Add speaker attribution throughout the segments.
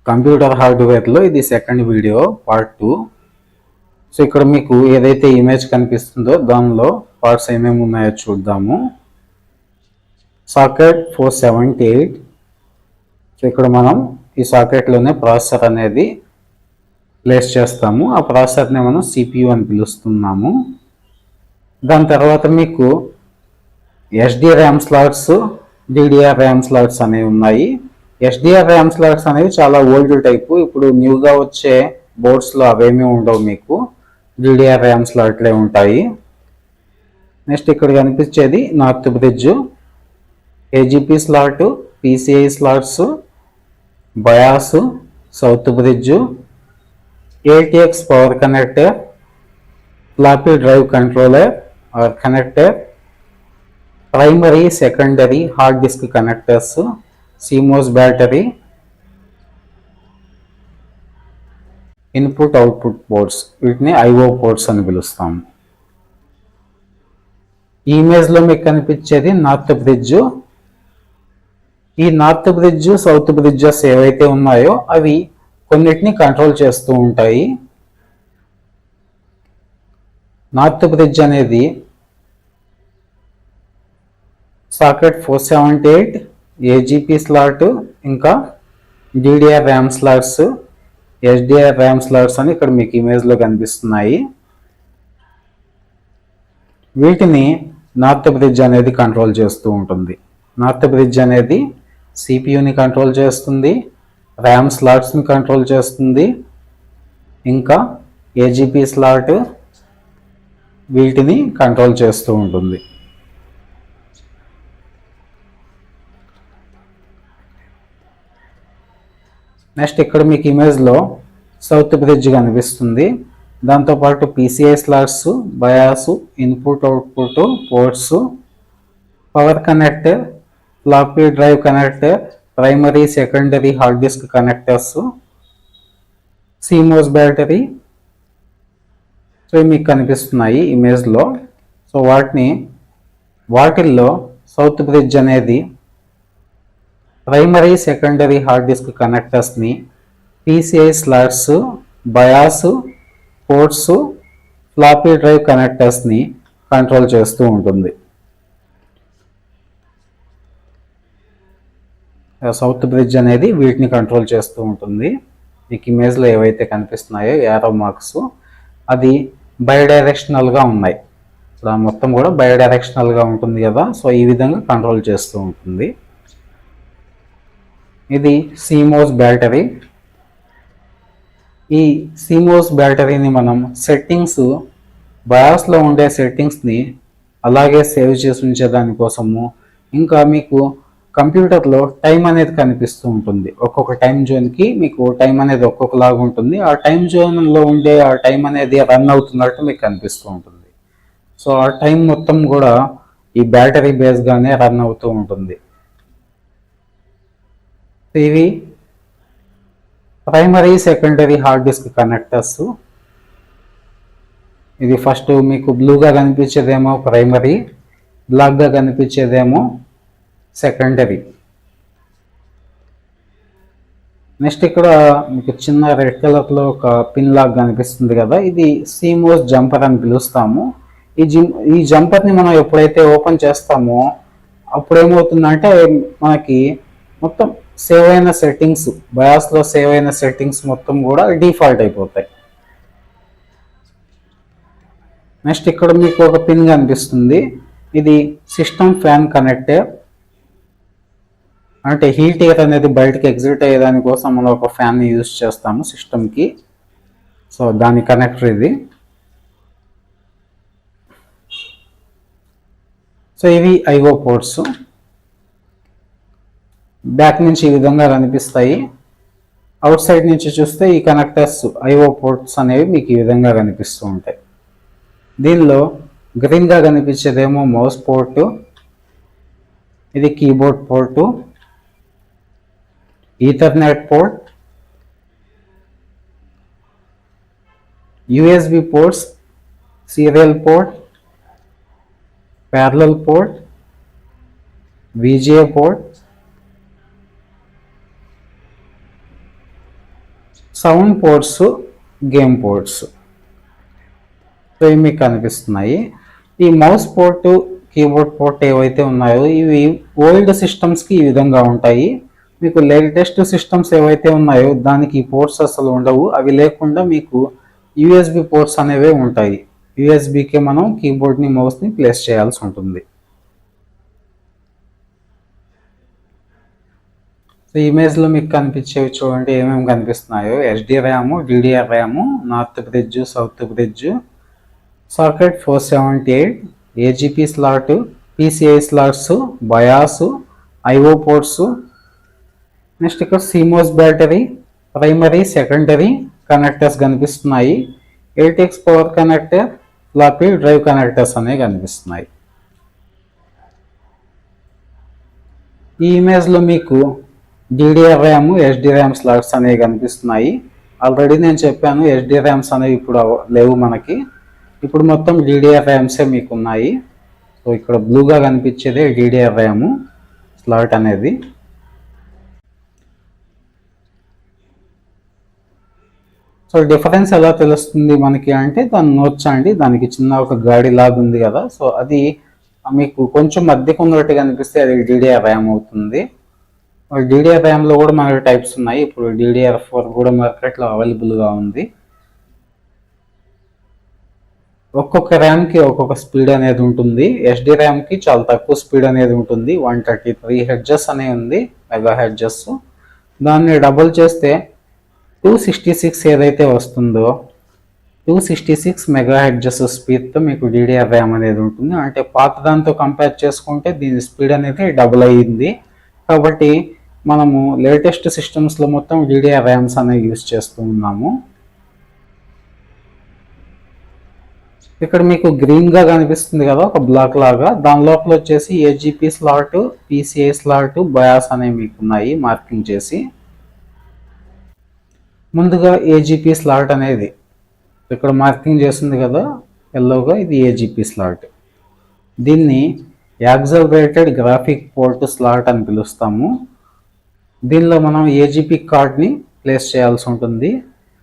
Speaker 1: Computer హార్డ్వేర్లో ఇది second video part 2. So ఇక్కడ మీకు ఏదైతే ఇమేజ్ కనిపిస్తుందో దానిలో పార్ట్స్ ఏమేమి ఉన్నాయో చూద్దాము. సాకెట్ 478. సో ఇక్కడ మనం ఈ సాకెట్లోనే ప్రాసెసర్ అనేది ప్లేస్ చేస్తాము. ఆ ప్రాసెసర్ని మనం CPU అని పిలుస్తున్నాము. దాని తర్వాత మీకు SD RAM slots, DDR RAM slots అనేవి ఉన్నాయి. SDR ర్యామ్ స్లాట్స్ అనేవి చాలా ఓల్డ్ టైపు. ఇప్పుడు న్యూగా వచ్చే బోర్డ్స్లో అవేమీ ఉండవు, మీకు DDR ర్యామ్ స్లాట్లే ఉంటాయి. నెక్స్ట్ ఇక్కడ కనిపించేది north bridge, AGP slot, PCI slots, BIOS, south bridge, ATX power connector, floppy drive controller or connector, primary secondary hard disk connectors, CMOS battery, input output ports, వీటిని IO పోర్ట్స్ అని పిలుస్తాము. ఈ ఇమేజ్లో మీకు కనిపించేది నార్త్ బ్రిడ్జ్. ఈ north bridge, south bridges ఏవైతే ఉన్నాయో అవి కొన్నిటిని కంట్రోల్ చేస్తూ ఉంటాయి. నార్త్ బ్రిడ్జ్ అనేది సాకెట్ 478, AGP స్లాట్, ఇంకా DDR RAM slots, SDR RAM slots అని ఇక్కడ మీకు ఇమేజ్లో కనిపిస్తున్నాయి. వీటిని నార్త్ బ్రిడ్జ్ అనేది కంట్రోల్ చేస్తూ ఉంటుంది. నార్త్ బ్రిడ్జ్ అనేది CPUని కంట్రోల్ చేస్తుంది, ర్యామ్ స్లాట్స్ని కంట్రోల్ చేస్తుంది, ఇంకా AGP స్లాట్ వీటిని కంట్రోల్ చేస్తూ ఉంటుంది. నెక్స్ట్ ఇక్కడ మీకు ఇమేజ్లో సౌత్ బ్రిడ్జ్ కనిపిస్తుంది. దాంతోపాటు PCI slots, BIOS, input output ports, power connector, floppy drive connector, primary secondary hard disk connectors, CMOS battery, so మీకు కనిపిస్తున్నాయి ఇమేజ్లో. సో వాటిల్లో సౌత్ బ్రిడ్జ్ అనేది ప్రైమరీ సెకండరీ హార్డ్ డిస్క్ కనెక్టర్స్ని, PCI slots, BIOS, ports, floppy drive కనెక్టర్స్ని control చేస్తూ ఉంటుంది. South bridge అనేది వీటిని కంట్రోల్ చేస్తూ ఉంటుంది. మీకు ఇమేజ్లో ఏవైతే కనిపిస్తున్నాయో యారో మార్క్స్, అది బయోడైరెక్షనల్గా ఉన్నాయి. ఇప్పుడు మొత్తం కూడా బయోడైరెక్షనల్గా ఉంటుంది కదా, సో ఈ విధంగా కంట్రోల్ చేస్తూ ఉంటుంది. ఇది CMOS బ్యాటరీ. ఈ CMOS బ్యాటరీని మనం బయాస్లో ఉండే సెట్టింగ్స్ని అలాగే సేవ్ చేసి ఉంచే దానికోసము, ఇంకా మీకు కంప్యూటర్లో టైం అనేది కనిపిస్తూ ఉంటుంది. ఒక్కొక్క టైం జోన్కి మీకు టైం అనేది ఒక్కొక్కలాగా ఉంటుంది. ఆ టైం జోన్లో ఉండే ఆ టైం అనేది రన్ అవుతున్నట్టు మీకు కనిపిస్తూ ఉంటుంది. సో ఆ టైం మొత్తం కూడా ఈ బ్యాటరీ బేస్గానే రన్ అవుతూ ఉంటుంది. ఇవి primary secondary hard disk connectors. ఇది ఫస్ట్ మీకు బ్లూగా కనిపించేదేమో ప్రైమరీ, బ్లాక్గా కనిపించేదేమో సెకండరీ. నెక్స్ట్ ఇక్కడ మీకు చిన్న రెడ్ కలర్లో ఒక పిన్ లాగా కనిపిస్తుంది కదా, ఇది CMOS జంపర్ అని పిలుస్తాము. ఈ జంపర్ని మనం ఎప్పుడైతే ఓపెన్ చేస్తామో అప్పుడు ఏమవుతుందంటే మనకి మొత్తం సేవ్ అయిన సెట్టింగ్స్, బయాస్లో సేవ్ అయిన సెట్టింగ్స్ మొత్తం కూడా డిఫాల్ట్ అయిపోతాయి. నెక్స్ట్ ఇక్కడ మీకు ఒక పిన్ కనిపిస్తుంది, ఇది సిస్టమ్ ఫ్యాన్ కనెక్టర్. అంటే హీట్ ఎయిర్ అనేది బయటకు ఎగ్జిట్ అయ్యేదానికోసం మనం ఒక ఫ్యాన్ని యూజ్ చేస్తాము సిస్టమ్కి. సో దాని కనెక్టర్ ఇది. సో ఇవి IO పోర్ట్స్. బ్యాక్ నుంచి ఈ విధంగా కనిపిస్తాయి. అవుట్ సైడ్ నుంచి చూస్తే ఈ కనెక్టర్స్, IO పోర్ట్స్ అనేవి మీకు ఈ విధంగా కనిపిస్తూ ఉంటాయి. దీనిలో గ్రీన్గా కనిపించేదేమో మౌస్ పోర్టు, ఇది keyboard port, Ethernet port, USB ports, serial port, parallel port, VGA port, sound ports, game ports. So ఇవి మీకు కనిపిస్తున్నాయి. ఈ మౌస్ పోర్టు, కీబోర్డ్ పోర్ట్ ఏవైతే ఉన్నాయో ఇవి ఓల్డ్ సిస్టమ్స్కి ఈ విధంగా ఉంటాయి. మీకు లేటెస్ట్ సిస్టమ్స్ ఏవైతే ఉన్నాయో దానికి పోర్ట్స్ అసలు ఉండవు. అవి లేకుండా మీకు యూఎస్బి పోర్ట్స్ అనేవి ఉంటాయి. యూఎస్బికే మనం కీబోర్డ్ని, మౌస్ని ప్లేస్ చేయాల్సి ఉంటుంది. సో ఇమేజ్లో మీకు కనిపించేవి చూడండి ఏమేమి కనిపిస్తున్నాయో. SD RAM, DDR RAM, north bridge, south bridge, socket 478, AGP slot, PCI slots, BIOS, IO ports. Next ఇక్కడ CMOS battery, primary, secondary connectors కనిపిస్తున్నాయి. ATX power connector, floppy drive connectors అనేవి కనిపిస్తున్నాయి. ఈ ఇమేజ్లో మీకు DDR RAM, SD RAM slots అనేవి కనిపిస్తున్నాయి. Already నేను చెప్పాను ఎస్డి ర్యామ్స్ అనేవి ఇప్పుడు లేవు మనకి. ఇప్పుడు మొత్తం డిడిఆర్ ర్యామ్సే మీకు ఉన్నాయి. సో ఇక్కడ బ్లూగా కనిపించేదే డిడిఆర్ ర్యామ్ స్లాట్ అనేది. సో డిఫరెన్స్ ఎలా తెలుస్తుంది మనకి అంటే దాన్ని నోర్చండి. దానికి చిన్న ఒక గాడి లాగా ఉంది కదా, సో అది మీకు కొంచెం మధ్యకు ఉన్నట్టు కనిపిస్తే అది డిడిఆర్ ర్యామ్ అవుతుంది. డిడిఆర్ ర్యామ్లో కూడా మనకి టైప్స్ ఉన్నాయి. ఇప్పుడు DDR4 కూడా మార్కెట్లో అవైలబుల్గా ఉంది. ఒక్కొక్క ర్యామ్కి ఒక్కొక్క స్పీడ్ అనేది ఉంటుంది. ఎస్డి ర్యామ్కి చాలా తక్కువ స్పీడ్ అనేది ఉంటుంది. 133 హెర్ట్జ్ అనే ఉంది, మెగా హెర్ట్జ్. దాన్ని డబుల్ చేస్తే 266 ఏదైతే వస్తుందో 266 మెగా హెర్ట్జ్ స్పీడ్తో మీకు డిడిఆర్ ర్యామ్ అనేది ఉంటుంది. అంటే పాత దాంతో కంపేర్ చేసుకుంటే దీని స్పీడ్ అనేది డబుల్ అయ్యింది. కాబట్టి మనము లేటెస్ట్ సిస్టమ్స్లో మొత్తం డిడిఆర్ ర్యామ్స్ అనేవి యూజ్ చేస్తూ ఉన్నాము. ఇక్కడ మీకు గ్రీన్గా కనిపిస్తుంది కదా ఒక బ్లాక్ లాగా, దాని లోపల వచ్చేసి AGP slot, PCI slot, bias అనేవి మీకు ఉన్నాయి మార్కింగ్ చేసి. ముందుగా ఏజీపీ స్లాట్ అనేది ఇక్కడ మార్కింగ్ చేస్తుంది కదా ఎల్లోగా, ఇది ఏజీపీ స్లాట్. దీన్ని యాక్సలరేటెడ్ గ్రాఫిక్ పోర్ట్ స్లాట్ అని పిలుస్తాము. దీనిలో మనం ఏజీపీ కార్డ్ని ప్లేస్ చేయాల్సి ఉంటుంది.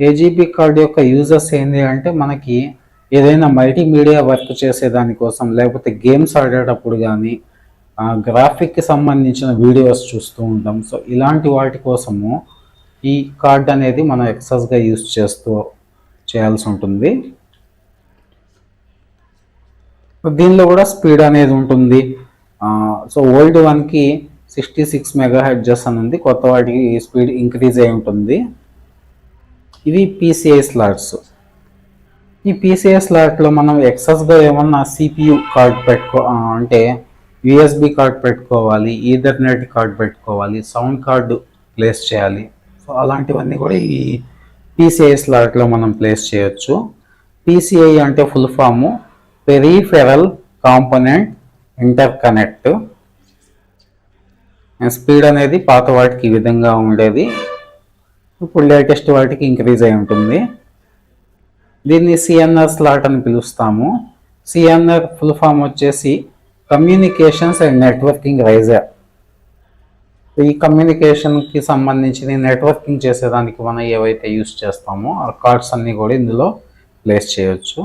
Speaker 1: ఏజీపీ కార్డ్ యొక్క యూజర్స్ ఏంటి అంటే మనకి ఏదైనా మల్టీమీడియా వర్క్ చేసేదానికోసం, లేకపోతే గేమ్స్ ఆడేటప్పుడు కానీ గ్రాఫిక్కి సంబంధించిన వీడియోస్ చూస్తూ ఉంటాం. సో ఇలాంటి వాటి కోసము ఈ కార్డ్ అనేది మనం ఎక్సెస్గా యూజ్ చేయాల్సి ఉంటుంది. దీనిలో కూడా స్పీడ్ అనేది ఉంటుంది. సో ఓల్డ్ వన్కి 66 మెగా హెర్ట్జ్ అని ఉంది, కొత్త వాటికి స్పీడ్ ఇంక్రీజ్ అయి ఉంటుంది. ఇవి పీసీఐ స్లాట్స్. ఈ పీసీఐ స్లాట్లో మనం ఎక్సెస్గా ఏమన్నా సిపియు కార్డ్ అంటే యూఎస్బి కార్డ్ పెట్టుకోవాలి, ఈథర్నెట్ కార్డ్ పెట్టుకోవాలి, సౌండ్ కార్డు ప్లేస్ చేయాలి. సో అలాంటివన్నీ కూడా ఈ పీసీఐ స్లాట్లో మనం ప్లేస్ చేయొచ్చు. పీసీఐ అంటే full form peripheral component interconnect. Speed అనేది పాత వాటికి ఈ విధంగా ఉండేది, ఇప్పుడు లేటెస్ట్ వాటికి ఇంక్రీజ్ అయి ఉంటుంది. దీన్ని సిఎన్ఆర్ స్లాట్ అని పిలుస్తాము. సిఎన్ఆర్ ఫుల్ ఫామ్ వచ్చేసి కమ్యూనికేషన్స్ అండ్ నెట్వర్కింగ్ రైజర్. ఈ కమ్యూనికేషన్కి సంబంధించి నెట్వర్కింగ్ చేసేదానికి మనం ఏవైతే యూస్ చేస్తామో ఆ కార్డ్స్ అన్నీ కూడా ఇందులో ప్లేస్ చేయొచ్చు.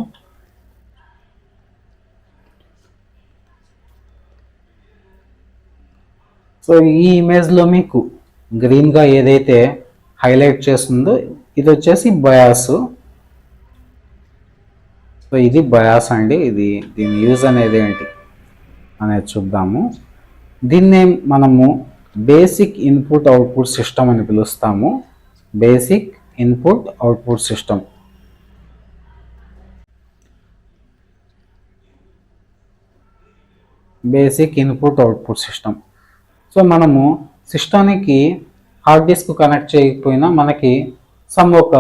Speaker 1: సో ఈ ఇమేజ్లో మీకు గ్రీన్గా ఏదైతే హైలైట్ చేస్తుందో ఇది వచ్చేసి బయాస్. సో ఇది బయాస్ అండి. దీని యూజ్ అనేది ఏంటి అనేది చూద్దాము. దీన్నే మనము బేసిక్ ఇన్పుట్ అవుట్పుట్ సిస్టమ్ అని పిలుస్తాము. Basic input output system. Basic input output system. So మనము సిస్టానికి హార్డ్ డిస్క్ కనెక్ట్ చేయకపోయినా మనకి ఒక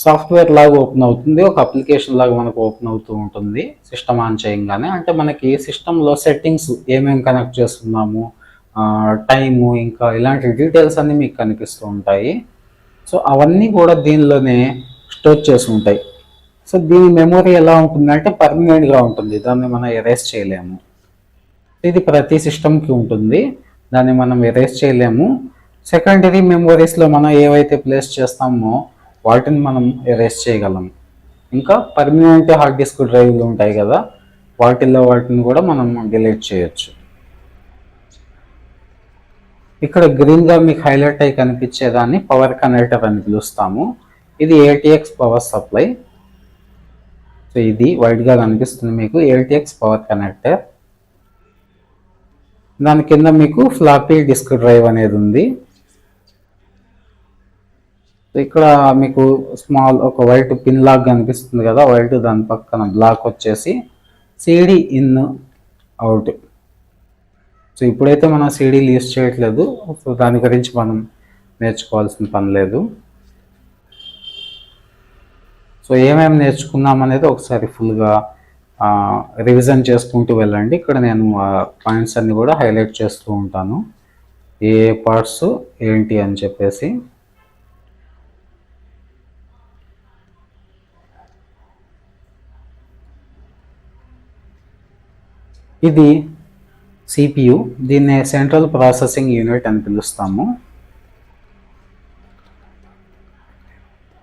Speaker 1: సాఫ్ట్వేర్ లాగా ఓపెన్ అవుతుంది, ఒక అప్లికేషన్ లాగా మనకు ఓపెన్ అవుతూ ఉంటుంది సిస్టమ్ ఆన్ చేయగానే. అంటే మనకి సిస్టంలో సెట్టింగ్స్ ఏమేమి కనెక్ట్ చేస్తున్నాము, టైము, ఇంకా ఇలాంటి డీటెయిల్స్ అన్నీ మీకు కనిపిస్తూ ఉంటాయి. సో అవన్నీ కూడా దీనిలోనే స్టోర్ చేసి ఉంటాయి. సో దీని మెమొరీ ఎలా ఉంటుందంటే పర్మనెంట్గా ఉంటుంది, దాన్ని మనం ఎరేస్ చేయలేము. ఇది ప్రతి సిస్టమ్కి ఉంటుంది, దాన్ని మనం ఎరేస్ చేయలేము. సెకండరీ మెమోరీస్లో మనం ఏవైతే ప్లేస్ చేస్తామో వాటిని మనం ఎరేస్ చేయగలం. ఇంకా పర్మనెంట్ హార్డ్ డిస్క్ డ్రైవ్లు ఉంటాయి కదా, వాటిని కూడా మనం డిలీట్ చేయొచ్చు. ఇక్కడ గ్రీన్గా మీకు హైలైట్ అయి కనిపించేదాన్ని పవర్ కనెక్టర్ అని పిలుస్తాము. ఇది ATX పవర్ సప్లై. సో ఇది వైట్గా కనిపిస్తుంది మీకు ATX పవర్ కనెక్టర్. దాని కింద మీకు ఫ్లాపీ డిస్క్ డ్రైవ్ అనేది ఉంది. ఇక్కడ మీకు స్మాల్ ఒక వైట్ పిన్ లాగ్ కనిపిస్తుంది కదా, వైట్ దాని పక్కన బ్లాక్ వచ్చేసి CD ఇన్ అవుట్. సో ఇప్పుడైతే మనం CDలు యూజ్ చేయట్లేదు, సో దాని గురించి మనం నేర్చుకోవాల్సిన పని లేదు. సో ఏమేమి నేర్చుకున్నాం అనేది ఒకసారి ఫుల్గా రివిజన్ చేసుకుంటూ వెళ్ళండి. ఇక్కడ నేను పాయింట్స్ అన్ని కూడా హైలైట్ చేస్తూ ఉంటాను, ఏ పార్ట్స్ ఏంటి అని చెప్పేసి. ఇది CPU, దీన్ని సెంట్రల్ ప్రాసెసింగ్ యూనిట్ అని పిలుస్తాము.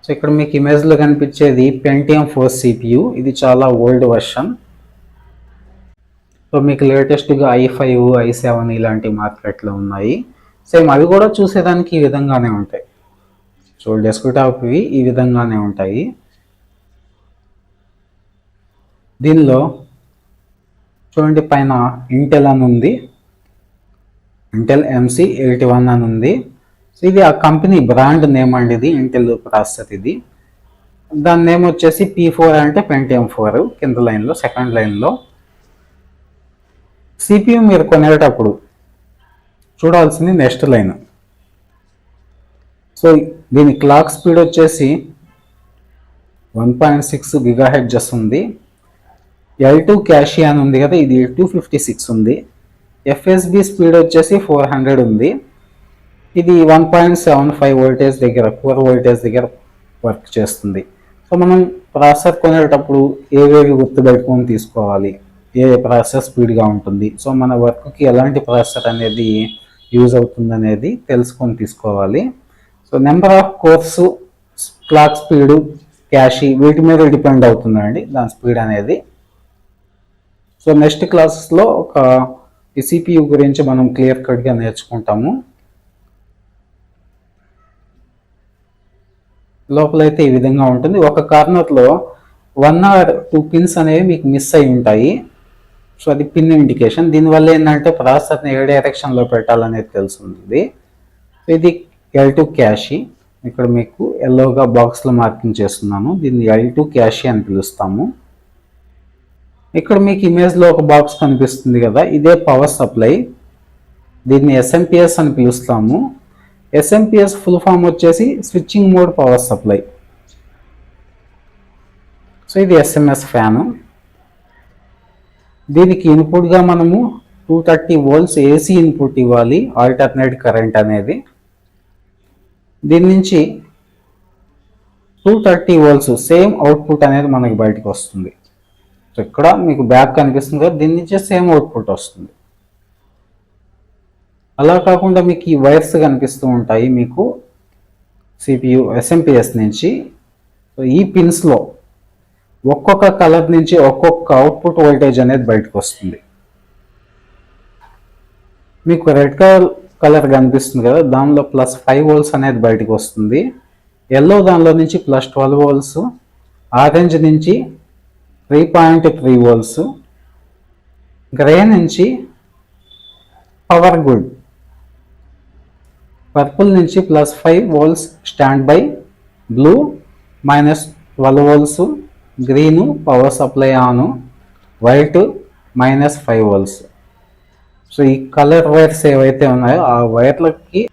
Speaker 1: సో ఇక్కడ మీకు ఇమేజ్లో కనిపించేది Pentium 4 CPU. ఇది చాలా ఓల్డ్ వర్షన్. సో మీకు లేటెస్ట్గా i5, i7 ఇలాంటి మార్కెట్లో ఉన్నాయి. సేమ్ అవి కూడా చూసేదానికి ఈ విధంగానే ఉంటాయి. సో డెస్క్టాప్వి ఈ విధంగానే ఉంటాయి. దీనిలో చూడండి పైన ఇంటెల్ అని ఉంది, ఇంటెల్ MC81 అని ఉంది. సో ఇది ఆ కంపెనీ బ్రాండ్ నేమ్ అండి, ఇది ఇంటెల్ ప్రాసెసర్. ఇది దాని నేమ్ వచ్చేసి P4 అంటే Pentium 4 కింద లైన్లో, సెకండ్ లైన్లో. CPU మీరు కొనేటప్పుడు చూడాల్సింది నెక్స్ట్ లైన్. సో దీని క్లాక్ స్పీడ్ వచ్చేసి 1.6 GHz ఉంది. L2 క్యాషీ అని ఉంది కదా, ఇది 256 ఉంది. FSB స్పీడ్ వచ్చేసి 400 ఉంది. ఇది 1.75 వోల్టేజ్ దగ్గర, 4 వోల్టేజ్ దగ్గర వర్క్ చేస్తుంది. సో మనం ప్రాసెసర్ కొనేటప్పుడు ఏవేవి గుర్తుపెట్టుకొని తీసుకోవాలి, ఏ ప్రాసెసర్ స్పీడ్గా ఉంటుంది, సో మన వర్క్కి ఎలాంటి ప్రాసెసర్ అనేది యూజ్ అవుతుంది అనేది తెలుసుకొని తీసుకోవాలి. So number of cores, clock speed, cache వీటి మీద డిపెండ్ అవుతుందండి దాని స్పీడ్ అనేది. సో నెక్స్ట్ క్లాసెస్లో ఒక ఈ CPU గురించి మనం క్లియర్ కట్గా నేర్చుకుంటాము. లోపలైతే ఈ విధంగా ఉంటుంది. ఒక కార్నర్లో 1 or 2 పిన్స్ అనేవి మీకు మిస్ అయి ఉంటాయి. సో అది పిన్ ఇండికేషన్. దీనివల్ల ఏంటంటే ప్రాసెసర్ని ఏ డైరెక్షన్లో పెట్టాలనేది తెలుస్తుంది. ఇది L2 క్యాషీ. ఇక్కడ మీకు ఎల్లోగా బాక్స్లో మార్కింగ్ చేస్తున్నాను, దీన్ని L2 క్యాషీ అని పిలుస్తాము. ఇక్కడ మీకు ఇమేజ్లో ఒక బాక్స్ కనిపిస్తుంది కదా, ఇదే పవర్ సప్లై. దీన్ని SMPS అని పిలుస్తాము. SMPS ఫుల్ ఫామ్ వచ్చేసి switching mode power supply. So ఇది SMS ఫ్యాను. దీనికి ఇన్పుట్గా మనము 230 volts AC ఇన్పుట్ ఇవ్వాలి, ఆల్టర్నేట్ కరెంట్ అనేది. దీని నుంచి 230 volts సేమ్ అవుట్పుట్ అనేది మనకి బయటకు వస్తుంది. సో ఇక్కడ మీకు బ్యాక్ కనిపిస్తుంది కదా, దీని నుంచే సేమ్ అవుట్పుట్ వస్తుంది. అలా కాకుండా మీకు ఈ వైర్స్ కనిపిస్తూ ఉంటాయి మీకు CPU SMPS నుంచి. సో ఈ పిన్స్లో ఒక్కొక్క కలర్ నుంచి ఒక్కొక్క అవుట్పుట్ వోల్టేజ్ అనేది బయటకు వస్తుంది. మీకు రెడ్ కలర్ కనిపిస్తుంది కదా, దానిలో +5 volts అనేది బయటకు వస్తుంది. ఎల్లో దానిలో నుంచి +12 volts, ఆరెంజ్ నుంచి 3.3 volts, గ్రే నుంచి పవర్ గుడ్, పర్పుల్ నుంచి +5 volts stand by, blue -12 volts, green power supply ఆను, వైట్ -5 volts. సో ఈ కలర్ వైర్స్ ఏవైతే ఉన్నాయో ఆ వైర్లకి